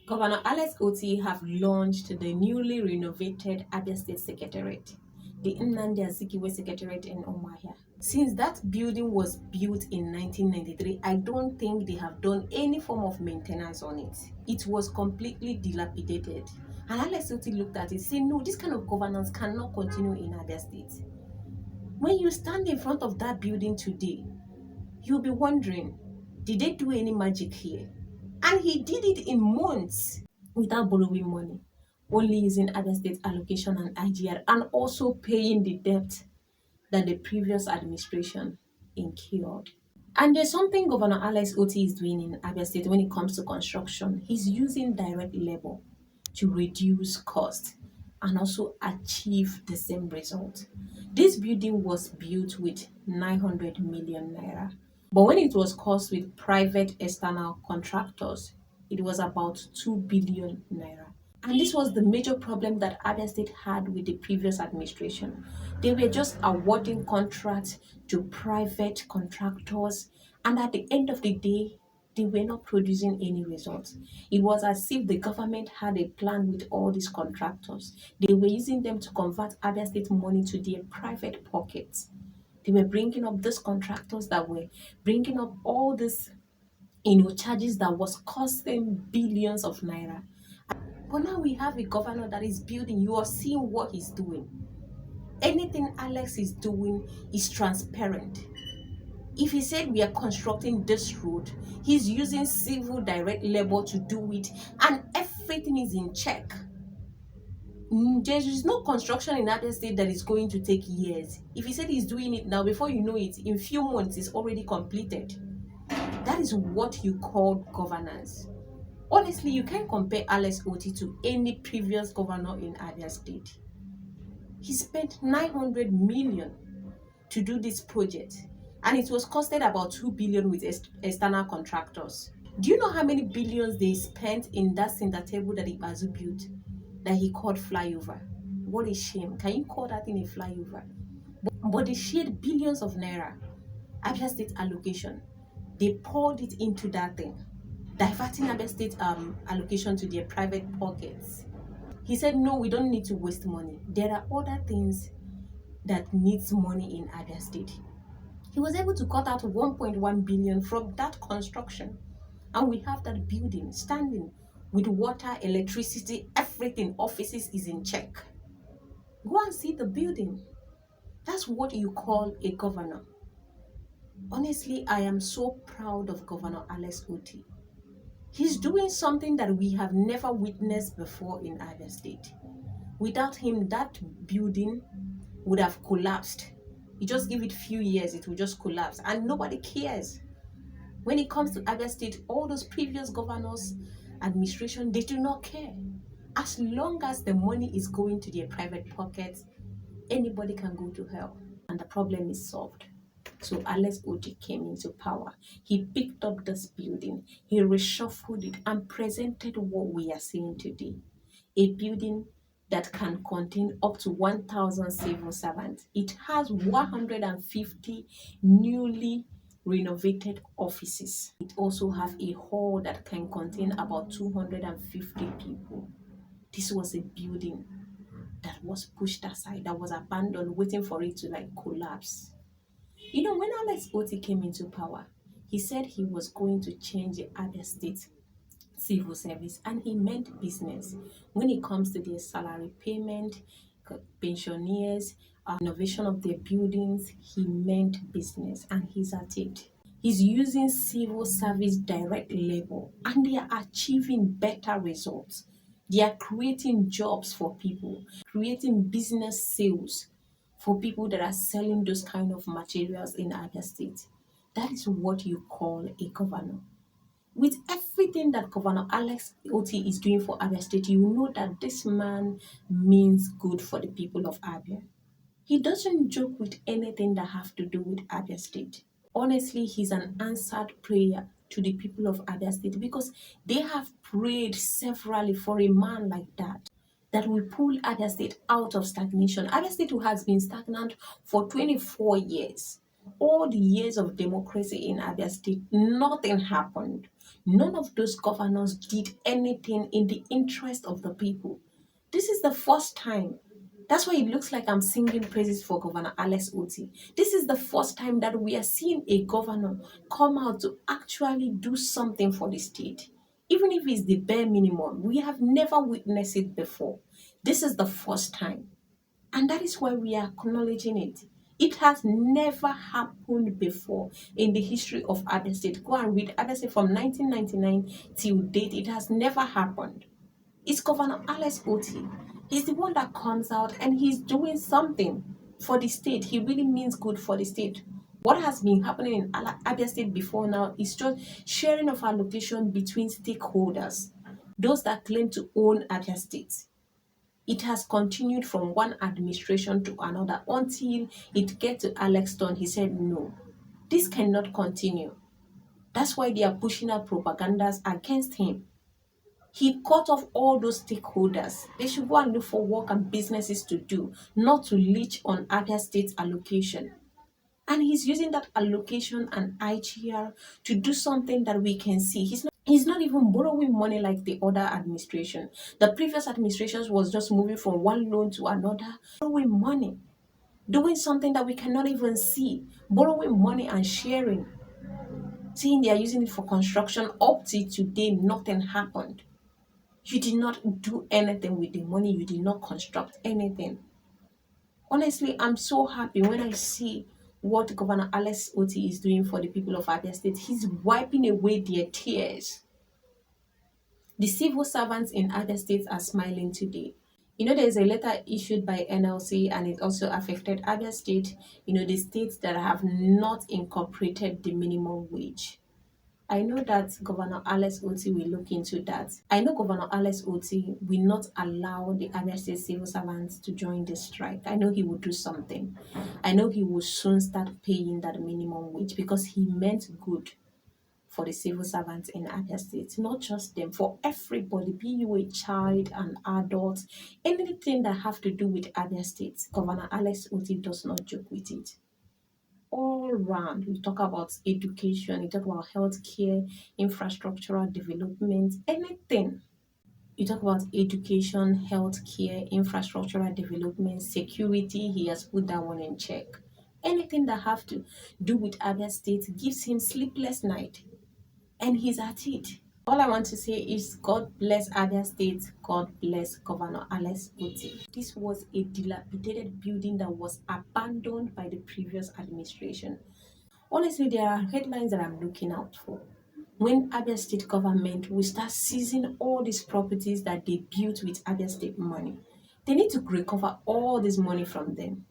Governor Alex Otti have launched the newly renovated Abia State Secretariat, the Nnamdi Azikiwe Secretariat in Umuahia. Since that building was built in 1993, I don't think they have done any form of maintenance on it. It was completely dilapidated. And Alex Otti looked at it, said, no, this kind of governance cannot continue in Abia State. When you stand in front of that building today, you'll be wondering, did they do any magic here? And he did it in months without borrowing money, only using other state allocation and IGR, and also paying the debt that the previous administration incurred. And there's something Governor Alex Otti is doing in Abia State when it comes to construction. He's using direct labor to reduce cost and also achieve the same result. This building was built with 900 million naira, but when it was cost with private external contractors, it was about 2 billion naira. And this was the major problem that Abia State had with the previous administration. They were just awarding contracts to private contractors, and at the end of the day, they were not producing any results. It was as if the government had a plan with all these contractors. They were using them to convert Abia State money to their private pockets. They were bringing up these contractors that were bringing up all these charges that was costing billions of naira. But now we have a governor that is building. You are seeing what he's doing. Anything Alex is doing is transparent. If he said we are constructing this road, he's using civil direct labor to do it, and everything is in check. There is no construction in Abia State that is going to take years. If he said he's doing it now, before you know it, in few months, it's already completed. That is what you call governance. Honestly, you can't compare Alex Otti to any previous governor in Abia State. He spent 900 million to do this project, and it was costed about 2 billion with external contractors. Do you know how many billions they spent in that center table that Ibazu built that he called flyover? What a shame. Can you call that thing a flyover? But they shared billions of naira, Abia State allocation. They poured it into that thing, diverting Abia State allocation to their private pockets. He said, no, we don't need to waste money. There are other things that needs money in Abia State. He was able to cut out 1.1 billion from that construction. And we have that building standing with water, electricity, everything, offices is in check. Go and see the building. That's what you call a governor. Honestly, I am so proud of Governor Alex Otti. He's doing something that we have never witnessed before in Abia State. Without him, that building would have collapsed. You just give it few years, it will just collapse, and nobody cares. When it comes to Abia State, all those previous governors, administration, they do not care. As long as the money is going to their private pockets, anybody can go to hell, and the problem is solved. So Alex Otti came into power. He picked up this building, he reshuffled it, and presented what we are seeing today. A building that can contain up to 1,000 civil servants. It has 150 newly renovated offices. It also has a hall that can contain about 250 people. This was a building that was pushed aside, that was abandoned, waiting for it to collapse. When Alex Otti came into power, he said he was going to change the Abia State civil service, and he meant business. When it comes to their salary payment, pensioners, renovation of their buildings, he meant business, and he's at it. He's using civil service direct labor, and they are achieving better results. They are creating jobs for people, creating business sales for people that are selling those kind of materials in Abia State. That is what you call a governor. With everything that Governor Alex Otti is doing for Abia State, you know that this man means good for the people of Abia. He doesn't joke with anything that have to do with Abia State. Honestly, he's an answered prayer to the people of Abia State, because they have prayed severally for a man like that will pull Abia State out of stagnation. Abia State has been stagnant for 24 years. All the years of democracy in Abia State, nothing happened. None of those governors did anything in the interest of the people. This is the first time. That's why it looks like I'm singing praises for Governor Alex Otti. This is the first time that we are seeing a governor come out to actually do something for the state. Even if it's the bare minimum, we have never witnessed it before. This is the first time. And that is why we are acknowledging it. It has never happened before in the history of Abia State. Go and read Abia State from 1999 till date. It has never happened. It's Governor Alex Otti. He's the one that comes out and he's doing something for the state. He really means good for the state. What has been happening in Abia State before now is just sharing of allocation between stakeholders, those that claim to own Abia State. It has continued from one administration to another until it gets to Alex Stone. He said, no, this cannot continue. That's why they are pushing out propagandas against him. He cut off all those stakeholders. They should go and look for work and businesses to do, not to leech on Abia State's allocation. And he's using that allocation and IGR to do something that we can see. He's not even borrowing money like the other administration. The previous administrations was just moving from one loan to another, borrowing money, doing something that we cannot even see, borrowing money and sharing, saying they are using it for construction. Up to today, nothing happened. You did not do anything with the money. You did not construct anything. Honestly, I'm so happy when I see what Governor Alex Otti is doing for the people of Abia State. He's wiping away their tears. The civil servants in Abia State are smiling today. There's a letter issued by NLC and it also affected Abia State, the states that have not incorporated the minimum wage. I know that Governor Alex Otti will look into that. I know Governor Alex Otti will not allow the Abia State civil servants to join the strike. I know he will do something. I know he will soon start paying that minimum wage because he meant good for the civil servants in Abia State. Not just them, for everybody, be you a child, an adult, anything that have to do with Abia State. Governor Alex Otti does not joke with it. All round, we talk about education, we talk about healthcare, infrastructural development, anything. You talk about education, healthcare, infrastructural development, security, he has put that one in check. Anything that have to do with Abia State gives him sleepless night. And he's at it. All I want to say is God bless Abia State, God bless Governor Alex Otti. This was a dilapidated building that was abandoned by the previous administration. Honestly, there are headlines that I'm looking out for. When Abia State government will start seizing all these properties that they built with Abia State money, they need to recover all this money from them.